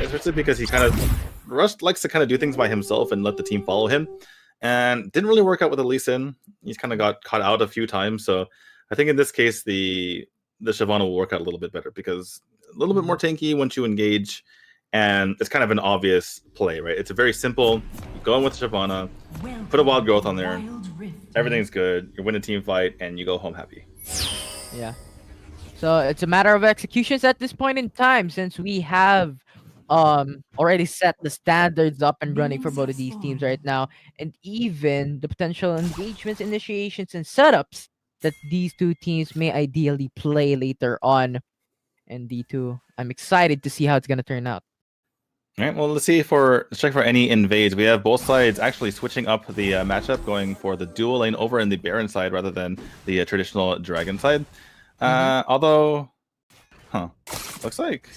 especially because he kind of Rush likes to kind of do things by himself and let the team follow him, and didn't really work out with the Lee Sin. He's kind of got caught out a few times, so I think in this case the Shyvana will work out a little bit better because a little bit more tanky once you engage, and it's kind of an obvious play, right? It's a very simple. You go in with Shyvana, put a wild growth on there, everything's good. You win a team fight, and you go home happy. Yeah. So it's a matter of executions at this point in time, since we have already set the standards up and running for both of these teams right now, and even the potential engagements, initiations, and setups that these two teams may ideally play later on in D2. I'm excited to see how it's gonna turn out. All right, well, let's check for any invades. We have both sides actually switching up the matchup, going for the dual lane over in the Baron side rather than the traditional Dragon side. Although, looks like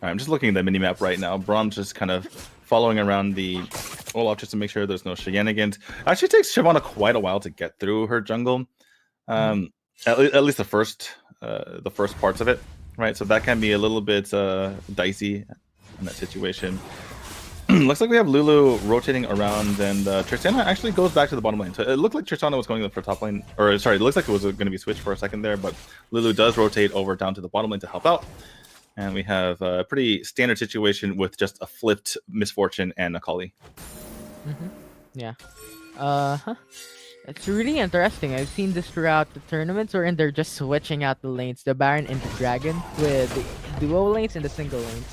I'm just looking at the minimap right now. Brahm's just kind of following around the Olaf just to make sure there's no shenanigans. Actually takes Shyvana quite a while to get through her jungle. At least the first parts of it, right? So that can be a little bit dicey in that situation. Looks like we have Lulu rotating around, and Tristana actually goes back to the bottom lane. So it looked like Tristana was going for top lane, or sorry, it looks like it was going to be switched for a second there, but Lulu does rotate over down to the bottom lane to help out. And we have a pretty standard situation with just a flipped Misfortune and Akali. Yeah. It's really interesting. I've seen this throughout the tournaments, wherein they're just switching out the lanes, the Baron and the Dragon, with the duo lanes and the single lanes.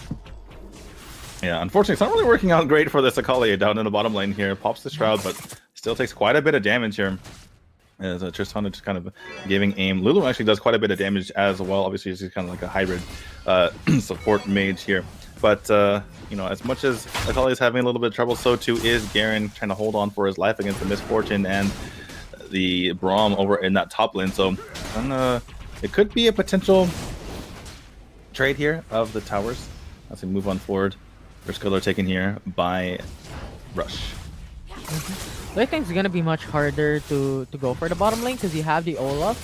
Yeah, unfortunately, it's not really working out great for this Akali down in the bottom lane here. Pops the Shroud, but still takes quite a bit of damage here. As Tristana just kind of giving aim. Lulu actually does quite a bit of damage as well. Obviously, she's kind of like a hybrid support mage here. But, you know, as much as Akali is having a little bit of trouble, so too is Garen trying to hold on for his life against the Misfortune and the Braum over in that top lane. So, it could be a potential trade here of the towers as we move on forward. First color taken here by Rush. I think it's gonna be much harder to go for the bottom lane because you have the Olaf,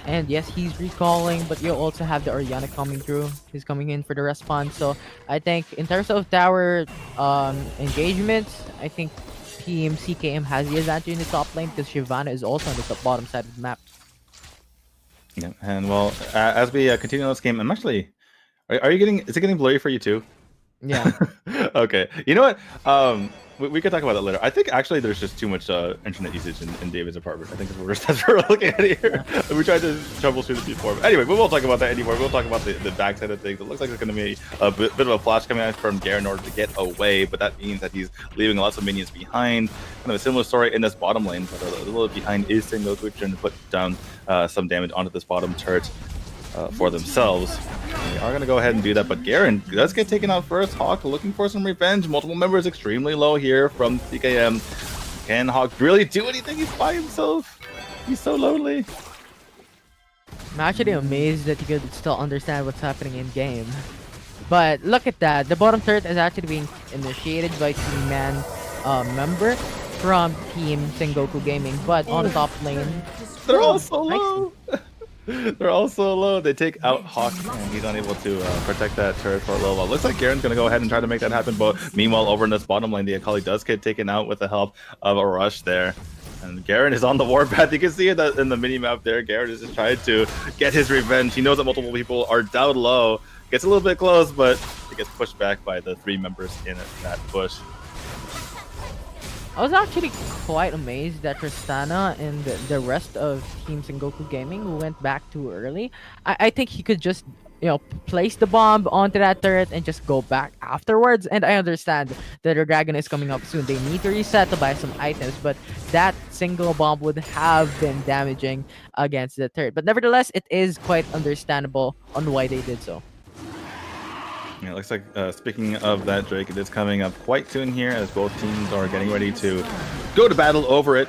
and yes, he's recalling, but you also have the Orianna coming through. He's coming in for the respawn. So I think in terms of tower engagements, I think Team CKM has the advantage in the top lane because Shyvana is also on the bottom side of the map. Yeah, and well, as we continue on this game, I'm actually, are you getting? Is it getting blurry for you too? Yeah. Okay. You know what? We could talk about that later. I think actually there's just too much internet usage in David's apartment. I think that's what we're looking at here. We tried to troubleshoot it before. But anyway, we won't talk about that anymore. We'll talk about the backside of things. It looks like there's going to be a bit of a flash coming out from Garen in order to get away, but that means that he's leaving lots of minions behind. Kind of a similar story in this bottom lane, but a little behind is Sengoku trying to put down some damage onto this bottom turret for themselves. They are going to go ahead and do that, but Garen does get taken out first. Hawk looking for some revenge. Multiple members extremely low here from CKM. Can Hawk really do anything? He's by himself. He's so lonely. I'm actually amazed that you could still understand what's happening in game. But look at that. The bottom turret is actually being initiated by 3-man member from Team Sengoku Gaming, but on the top lane, they're all so low. They're all so low. They take out Hawk, and he's unable to protect that turret for a little while. Looks like Garen's going to go ahead and try to make that happen, but meanwhile, over in this bottom lane, the Akali does get taken out with the help of a Rush there. And Garen is on the warpath. You can see it in the mini-map there. Garen is just trying to get his revenge. He knows that multiple people are down low. Gets a little bit close, but it gets pushed back by the 3 members in that bush. I was actually quite amazed that Tristana and the rest of Team Sengoku Gaming went back too early. I think he could just, you know, place the bomb onto that turret and just go back afterwards. And I understand that the dragon is coming up soon. They need to reset to buy some items, but that single bomb would have been damaging against the turret. But nevertheless, it is quite understandable on why they did so. Yeah, it looks like, speaking of that, Drake, it is coming up quite soon here as both teams are getting ready to go to battle over it.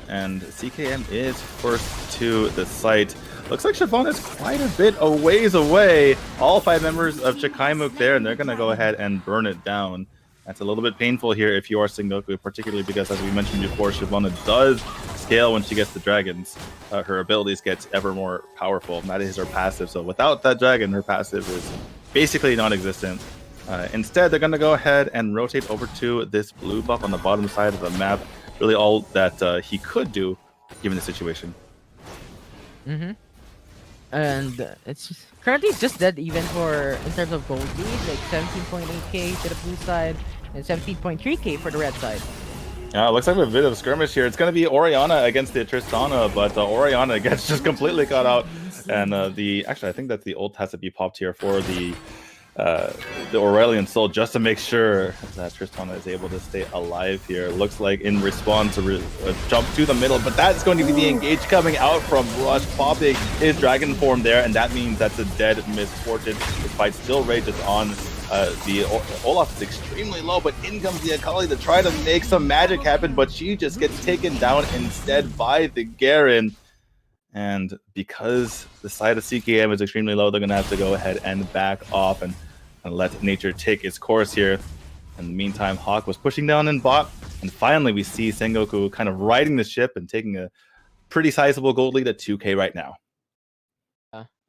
And CKM is first to the site. Looks like Shyvana is quite a bit a ways away. All 5 members of CHAKAIMOOK there, and they're going to go ahead and burn it down. That's a little bit painful here if you are Sengoku, particularly because, as we mentioned before, Shyvana does scale when she gets the dragons. Her abilities get ever more powerful, and that is her passive. So without that dragon, her passive is basically non-existent. Instead, they're going to go ahead and rotate over to this blue buff on the bottom side of the map. Really all that he could do, given the situation. Mm-hmm. And it's currently just dead even for in terms of gold lead, like 17.8k to the blue side and 17.3k for the red side. Looks like a bit of skirmish here. It's going to be Orianna against the Tristana, but Orianna gets just completely caught out. And actually, I think that the ult has to be popped here for the Aurelion Soul, just to make sure that Tristana is able to stay alive here. Looks like in response to jump to the middle, but that's going to be the engage coming out from Rush, popping his dragon form there, and that means that's a dead misfortune. The fight still rages on. The Olaf is extremely low, but in comes the Akali to try to make some magic happen, but she just gets taken down instead by the Garen. And because the side of CKM is extremely low, they're going to have to go ahead and back off and let nature take its course here. In the meantime, Hawk was pushing down in bot, and finally we see Sengoku kind of riding the ship and taking a pretty sizable gold lead at 2k right now.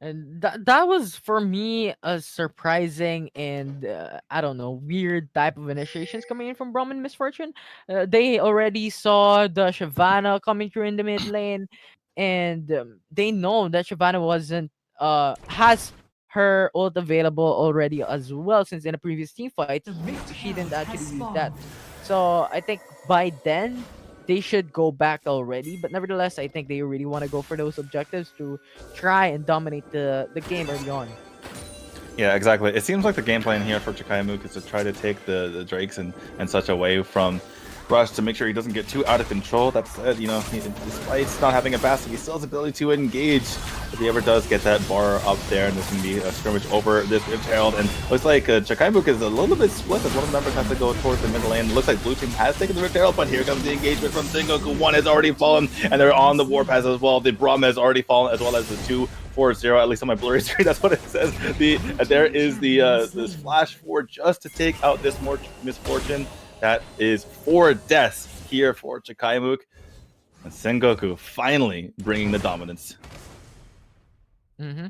And that was for me a surprising and I don't know, weird type of initiations coming in from Brawl and Misfortune. They already saw the Shyvana coming through in the mid lane, and they know that Shyvana wasn't has her ult available already as well, since in a previous team fight she didn't actually use that. So I think by then they should go back already, but nevertheless, I think they really want to go for those objectives to try and dominate the game early on. Yeah, exactly. It seems like the game plan here for CHAKAIMOOK is to try to take the Drakes and such away from Rush to make sure he doesn't get too out of control. That said, you know, despite not having a basket, he still has the ability to engage. If he ever does get that bar up there, and there's going to be a skirmish over this Rift Herald, and looks like CHAKAIMOOK is a little bit split as one of the members has to go towards the middle lane. Looks like blue team has taken the Rift Herald, but here comes the engagement from Sengoku. One has already fallen, and they're on the Warpath as well. The Braum has already fallen, as well as the 2-4-0, at least on my blurry screen, that's what it says. There is the Splash 4 just to take out this misfortune. That is 4 deaths here for CHAKAIMOOK. And Sengoku finally bringing the dominance. Mm-hmm.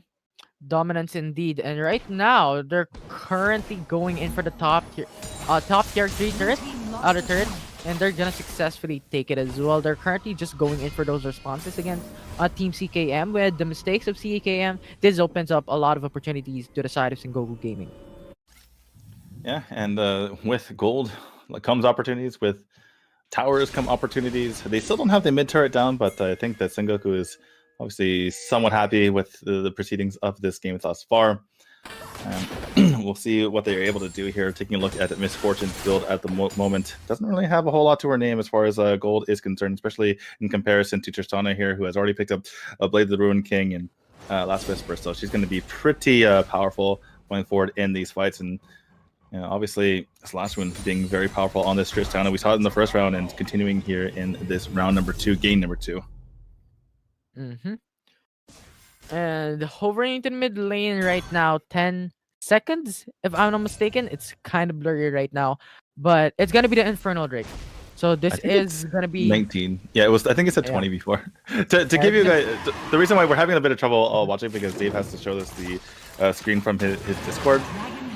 Dominance indeed. And right now, they're currently going in for the top tier 3 turret, outer turret, and they're gonna successfully take it as well. They're currently just going in for those responses against Team CKM. With the mistakes of CKM, this opens up a lot of opportunities to the side of Sengoku Gaming. Yeah, and with gold comes opportunities. With towers come opportunities. They still don't have the mid turret down, but I think that Sengoku is obviously somewhat happy with the proceedings of this game thus far. We'll see what they're able to do here. Taking a look at Misfortune's build at the moment, doesn't really have a whole lot to her name as far as gold is concerned, especially in comparison to Tristana here, who has already picked up Blade of the Ruined King and Last Whisper. So she's going to be pretty powerful going forward in these fights. And obviously, this last one being very powerful on this Tristana. We saw it in the first round and continuing here in this round number 2, game number 2. Mm-hmm. And hovering into the mid lane right now, 10 seconds, if I'm not mistaken. It's kind of blurry right now, but it's going to be the Infernal Drake. So this is going to be 19. Yeah, it was. I think it said 20 before. to give you guys, the reason why we're having a bit of trouble watching, because Dave has to show us the screen from his Discord,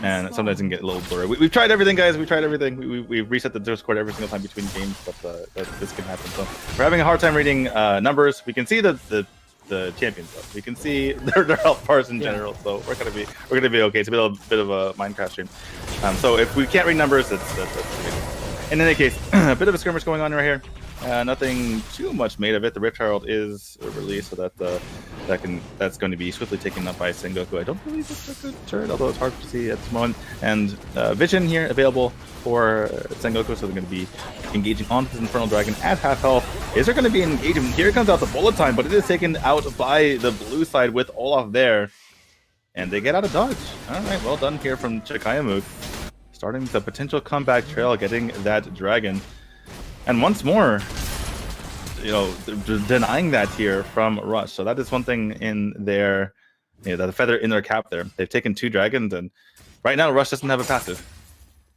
and sometimes it can get a little blurry. We've tried everything, guys. We tried everything. We reset the Discord every single time between games, but this can happen. So we're having a hard time reading numbers. We can see the champions though. We can see their health bars in general. So we're gonna be okay. It's a bit of a Minecraft stream. So if we can't read numbers, that's okay. In any case, a bit of a skirmish going on right here. Nothing too much made of it. The Rift Herald is released, so that's going to be swiftly taken up by Sengoku. I don't believe it's a good turret, although it's hard to see at this moment. And Vision here available for Sengoku, so they're going to be engaging on this Infernal Dragon at half health. Is there going to be an engagement? Here comes out the bullet time, but it is taken out by the blue side with Olaf there. And they get out of dodge. All right, well done here from CHAKAIMOOK. Starting the potential comeback trail, getting that dragon. And once more, they're denying that here from Rush. So that is one thing in their, the feather in their cap there. They've taken 2 dragons, and right now Rush doesn't have a passive.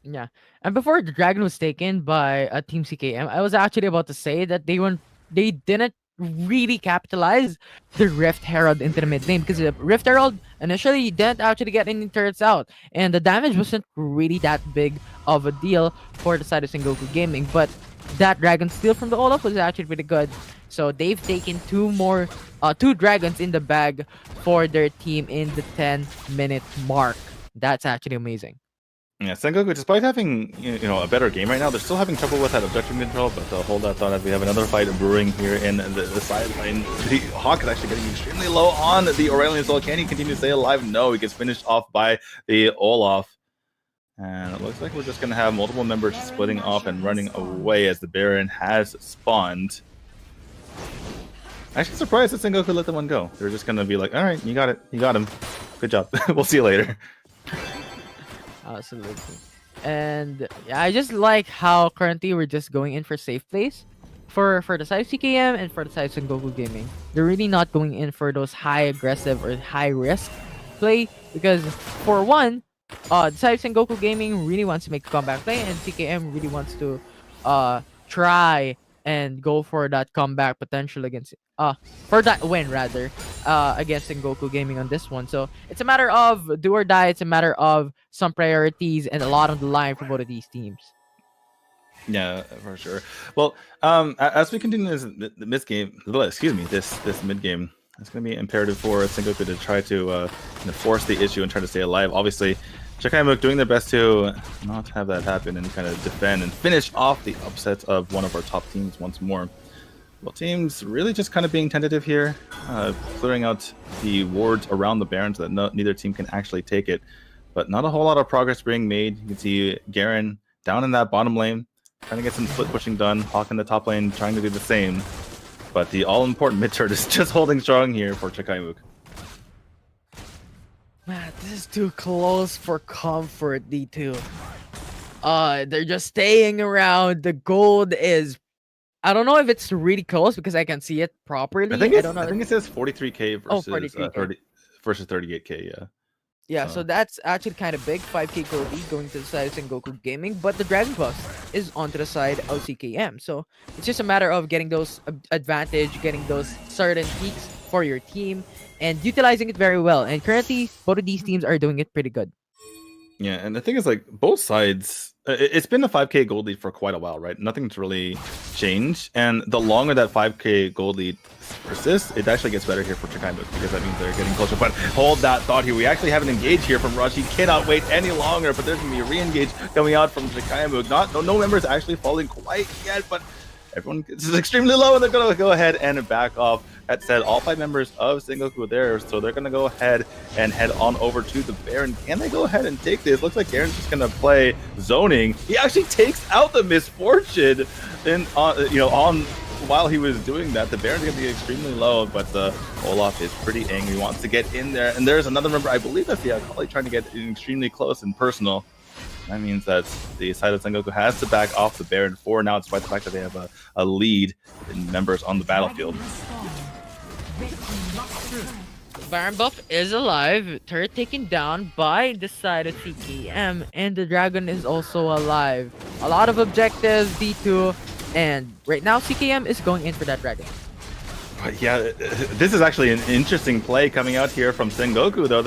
Yeah, and before the dragon was taken by Team CKM, I was actually about to say that they didn't really capitalize the Rift Herald into the mid lane, because the Rift Herald initially didn't actually get any turrets out, and the damage wasn't really that big of a deal for the side of Sengoku Gaming. But that Dragon Steel from the Olaf was actually pretty good. So they've taken two dragons in the bag for their team in the 10-minute mark. That's actually amazing. Yeah, Sengoku, despite having a better game right now, they're still having trouble with that objective control. But hold that thought as we have another fight brewing here in the side lane. The Hawk is actually getting extremely low on the Aurelion Soul. Can he continue to stay alive? No, he gets finished off by the Olaf. And it looks like we're just going to have multiple members splitting off and running away as the Baron has spawned. Actually surprised that Sengoku let the one go. They're just going to be like, all right, you got it. You got him. Good job. We'll see you later. Absolutely. And yeah, I just like how currently we're just going in for safe plays for the side of CKM and for the side of Sengoku Gaming. They're really not going in for those high aggressive or high risk play, because for one, the side of Sengoku Gaming really wants to make a comeback play, and CKM really wants to try and go for that comeback potential against for that win rather against Sengoku Gaming on this one. So it's a matter of do or die. It's a matter of some priorities and a lot on the line for both of these teams. Yeah, for sure. Well, as we continue this game, this mid game, it's going to be imperative for Sengoku to try to force the issue and try to stay alive. Obviously, CHAKAIMOOK doing their best to not have that happen and kind of defend and finish off the upsets of one of our top teams once more. Well, teams really just kind of being tentative here, clearing out the wards around the Baron so that neither team can actually take it. But not a whole lot of progress being made. You can see Garen down in that bottom lane, trying to get some split pushing done. Hawk in the top lane trying to do the same. But the all-important mid turret is just holding strong here for CHAKAIMOOK. Man, this is too close for comfort, D2. They're just staying around. The gold is, I don't know if it's really close because I can see it properly. I think it says 43k versus 43K. versus 38k. Yeah. Yeah, so that's actually kind of big. 5k gold lead going to the side of Sengoku Gaming, but the Dragon Buff is onto the side of CKM. So it's just a matter of getting those advantage, getting those certain peaks for your team, and utilizing it very well. And currently, both of these teams are doing it pretty good. Yeah, and the thing is, like, both sides, it's been a 5k gold lead for quite a while, right? Nothing's really changed, and the longer that 5k gold lead persists, it actually gets better here for CHAKAIMOOK, because that means they're getting closer. But hold that thought here. We actually have an engage here from Rush. He cannot wait any longer, but there's going to be a re-engage coming out from CHAKAIMOOK. No members actually falling quite yet, but everyone is extremely low, and they're going to go ahead and back off. That said, all 5 members of Sengoku are there, so they're going to go ahead and head on over to the Baron. Can they go ahead and take this? Looks like Garen's just going to play zoning. He actually takes out the Misfortune on while he was doing that. The Baron's going to be extremely low, but Olaf is pretty angry, he wants to get in there. And there's another member, I believe that's the Akali, trying to get extremely close and personal. That means that the side of Sengoku has to back off the Baron for now, despite the fact that they have a lead in members on the battlefield. Baron buff is alive. Turret taken down by the side of CKM, and the dragon is also alive. A lot of objectives, D2, and right now CKM is going in for that dragon. But yeah, this is actually an interesting play coming out here from Sengoku, though.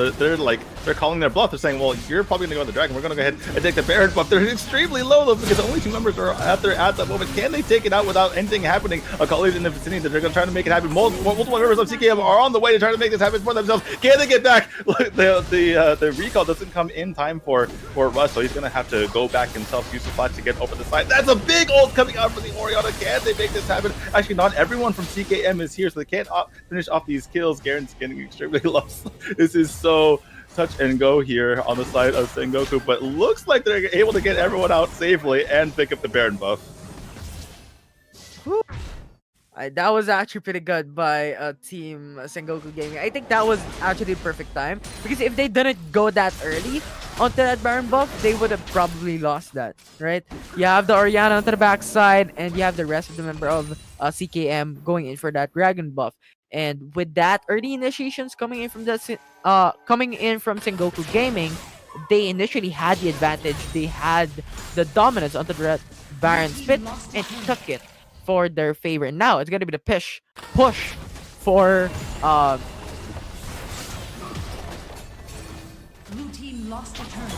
They're calling their bluff. They're saying, well, you're probably going to go with the dragon. We're going to go ahead and take the Baron buff. They're extremely low, though, because only 2 members are out there at that moment. Can they take it out without anything happening? Akali's in the vicinity. They're going to try to make it happen. Multiple members of CKM are on the way to try to make this happen for themselves. Can they get back? Look, the recall doesn't come in time for Rush, so he's going to have to go back himself, use the flash to get over the side. That's a big ult coming out for the Orianna. Can they make this happen? Actually, not everyone from CKM is here, so they can't finish off these kills. Garen's getting extremely low. This is so touch and go here on the side of Sengoku, but looks like they're able to get everyone out safely and pick up the Baron buff. That was actually pretty good by Team Sengoku Gaming. I think that was actually the perfect time, because if they didn't go that early onto that Baron buff, they would have probably lost that, right? You have the Orianna onto the backside, and you have the rest of the member of CKM going in for that dragon buff. And with that early initiations coming in from Sengoku Gaming, they initially had the advantage. They had the dominance onto the Baron spit and took it. for their favor. Now it's gonna be the push for Blue team lost a turn.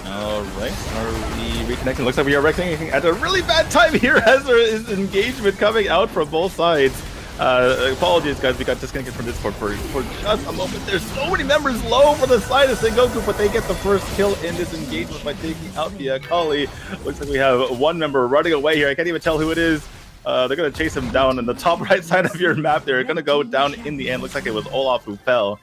All right, are we reconnecting? Looks like we are reconnecting at a really bad time here as there is engagement coming out from both sides. Apologies, guys, we got disconnected from Discord for just a moment. There's so many members low for the side of Sengoku, but they get the first kill in this engagement by taking out the Akali. Looks like we have one member running away here. I can't even tell who it is. They're going to chase him down in the top right side of your map. They're going to go down in the end. Looks like it was Olaf who fell.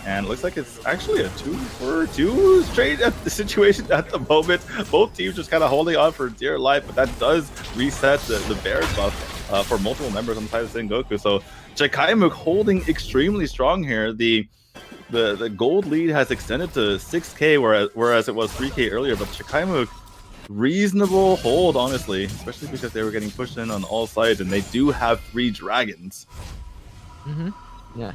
And it looks like it's actually a 2-for-2 straight situation at the moment. Both teams just kind of holding on for dear life, but that does reset the Baron buff for multiple members on the side of Sengoku. So CHAKAIMOOK holding extremely strong here. The gold lead has extended to 6k, whereas it was 3k earlier, but CHAKAIMOOK reasonable hold, honestly, especially because they were getting pushed in on all sides, and they do have 3 dragons. Yeah.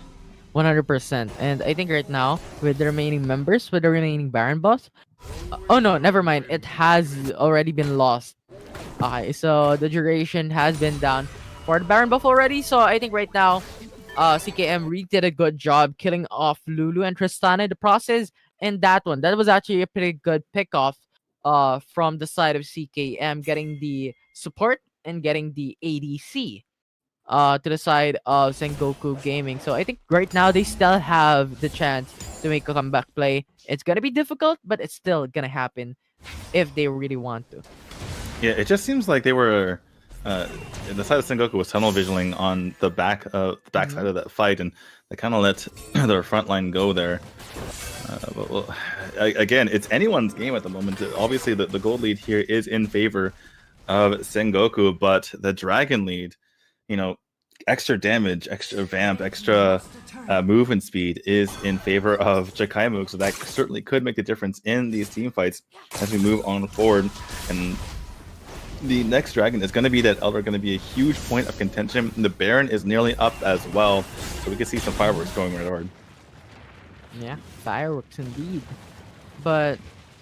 100%. And I think right now, with the remaining members, with the remaining Baron buffs, oh no, never mind. It has already been lost. Okay, so the duration has been down for the Baron buff already. So I think right now, CKM really did a good job killing off Lulu and Tristana in the process. And that was actually a pretty good pick off from the side of CKM, getting the support and getting the ADC. To the side of Sengoku Gaming. So I think right now they still have the chance to make a comeback play. It's gonna be difficult, but it's still gonna happen if they really want to. Yeah, it just seems like they were the side of Sengoku was tunnel visioning on the backside of that fight, and they kind of let their front line go there. But well, again, it's anyone's game at the moment. Obviously, the gold lead here is in favor of Sengoku, but the dragon lead, you know, extra damage, extra vamp, extra movement speed is in favor of CHAKAIMOOK, so that certainly could make a difference in these team fights as we move on forward. And the next dragon is going to be that Elder, going to be a huge point of contention. The Baron is nearly up as well, so we can see some fireworks going right hard. Yeah, fireworks indeed. But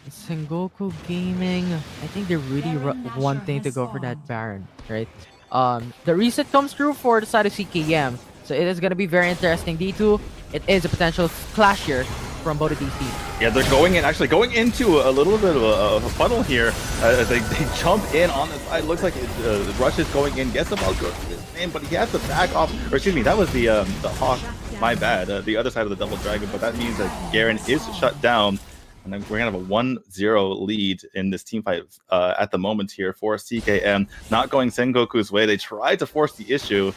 Sengoku Gaming, I think they're really wanting to go for that Baron, right? The reset comes through for the side of CKM, so it is going to be very interesting. D2, it is a potential clash here from both of these teams. Yeah, they're going into a little bit of a funnel here. They jump in on the side. Looks like the Rush is going in. Gets about good for his name, but he has to back off. Or excuse me, that was the Hawk. My bad. The other side of the Double Dragon, but that means that Garen is shut down. And then we're going to have a 1-0 lead in this team fight at the moment here for CKM. Not going Sengoku's way. They tried to force the issue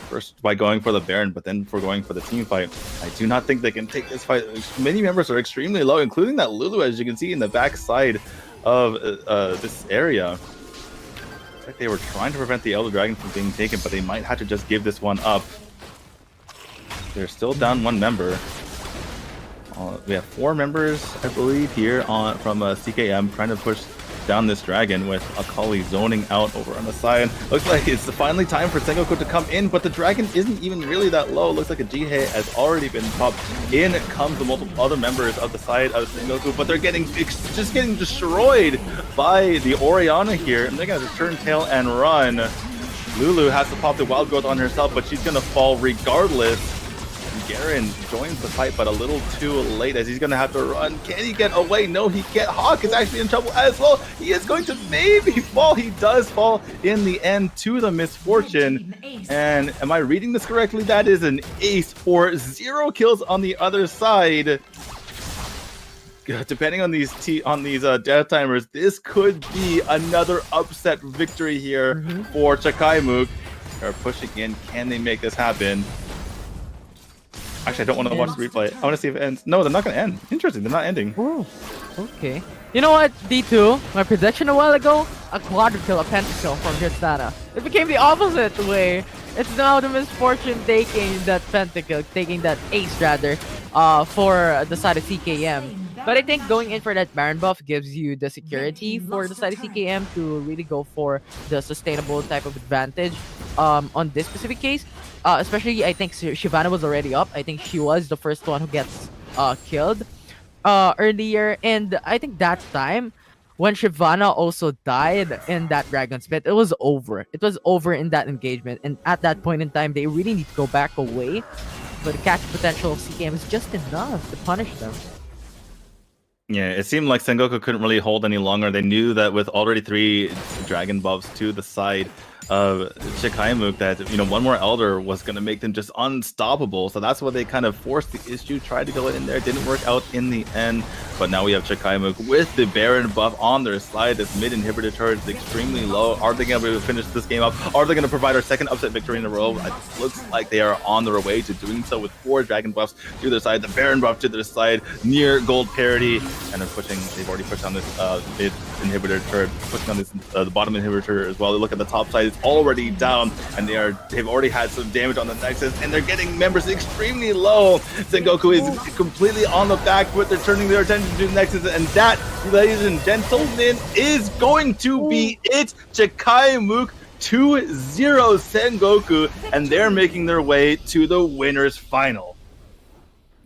first by going for the Baron, but then for going for the team fight. I do not think they can take this fight. Many members are extremely low, including that Lulu, as you can see in the back side of this area. It's like they were trying to prevent the Elder Dragon from being taken, but they might have to just give this one up. They're still down 1 member. We have 4 members, I believe, here from CKM trying to push down this dragon with Akali zoning out over on the side. Looks like it's finally time for Sengoku to come in, but the dragon isn't even really that low. Looks like a Jihei has already been popped. In comes the multiple other members of the side of Sengoku, but they're just getting destroyed by the Orianna here, and they're gonna turn tail and run. Lulu has to pop the wild growth on herself, but she's gonna fall regardless. Garen joins the fight, but a little too late as he's going to have to run. Can he get away? No, he can't. Hawk is actually in trouble as well. He is going to maybe fall. He does fall in the end to the misfortune. And am I reading this correctly? That is an ace for 0 kills on the other side. Depending on these death timers, this could be another upset victory here for CHAKAIMOOK. They're pushing in. Can they make this happen? Actually, I don't want to watch the replay. I want to see if it ends. No, they're not going to end. Interesting, they're not ending. Oh, okay. You know what, D2? My prediction a while ago, a quadra kill, a pentakill from Tristana. It became the opposite way. It's now the misfortune taking that pentakill, taking that ace rather, for the side of CKM. But I think going in for that Baron buff gives you the security for the side of CKM to really go for the sustainable type of advantage on this specific case. Especially, I think Shyvana was already up. I think she was the first one who gets killed earlier. And I think that time, when Shyvana also died in that Dragon Spit, it was over. It was over in that engagement. And at that point in time, they really need to go back away. But the catch potential of CKM is just enough to punish them. Yeah, it seemed like Sengoku couldn't really hold any longer. They knew that with already 3 dragon buffs to the side of CHAKAIMOOK, that one more Elder was going to make them just unstoppable. So that's why they kind of forced the issue, tried to go in there, didn't work out in the end. But now we have CHAKAIMOOK with the Baron buff on their side. This mid inhibitor turret is extremely low. Are they going to be able to finish this game up? Are they going to provide our second upset victory in a row? It looks like they are on their way to doing so with 4 dragon buffs to their side, the Baron buff to their side, near gold parity. And they've already pushed on this mid inhibitor turret, pushing on this the bottom inhibitor turret as well. They look at the top side, it's already down, and they've already had some damage on the Nexus, and they're getting members extremely low. Sengoku is completely on the back foot. They're turning their attention to the Nexus, and that, ladies and gentlemen, is going to be it. CHAKAIMOOK 2-0 Sengoku, and they're making their way to the winners final.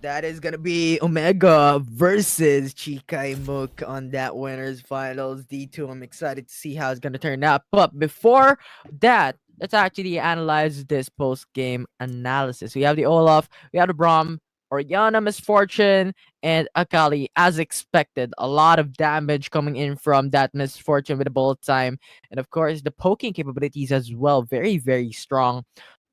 That is gonna be Omega versus CHAKAIMOOK on that winners finals. D2, I'm excited to see how it's gonna turn out. But before that, let's actually analyze this post-game analysis. We have the Olaf, we have the Braum, Orianna Misfortune, and Akali. As expected, a lot of damage coming in from that Misfortune with the bullet time. And of course, the poking capabilities as well. Very, very strong.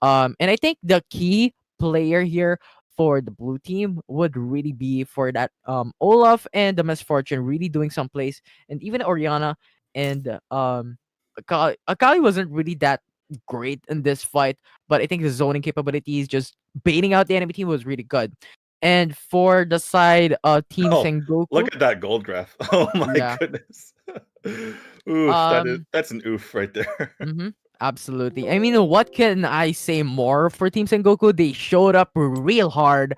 And I think the key player here for the blue team would really be for that Olaf and the Misfortune really doing some plays, and even Oriana and Akali wasn't really that great in this fight, but I think the zoning capabilities, just baiting out the enemy team, was really good. And for the side Team Sengoku, Look at that gold graph. Oh my Yeah. goodness. Oof, that's an oof right there. Absolutely. I mean, what can I say more for Team Sengoku? They showed up real hard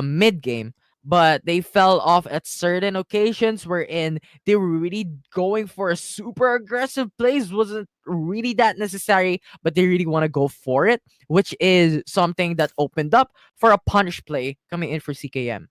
mid game, but they fell off at certain occasions wherein they were really going for a super aggressive plays. Wasn't really that necessary, but they really want to go for it, which is something that opened up for a punish play coming in for CKM.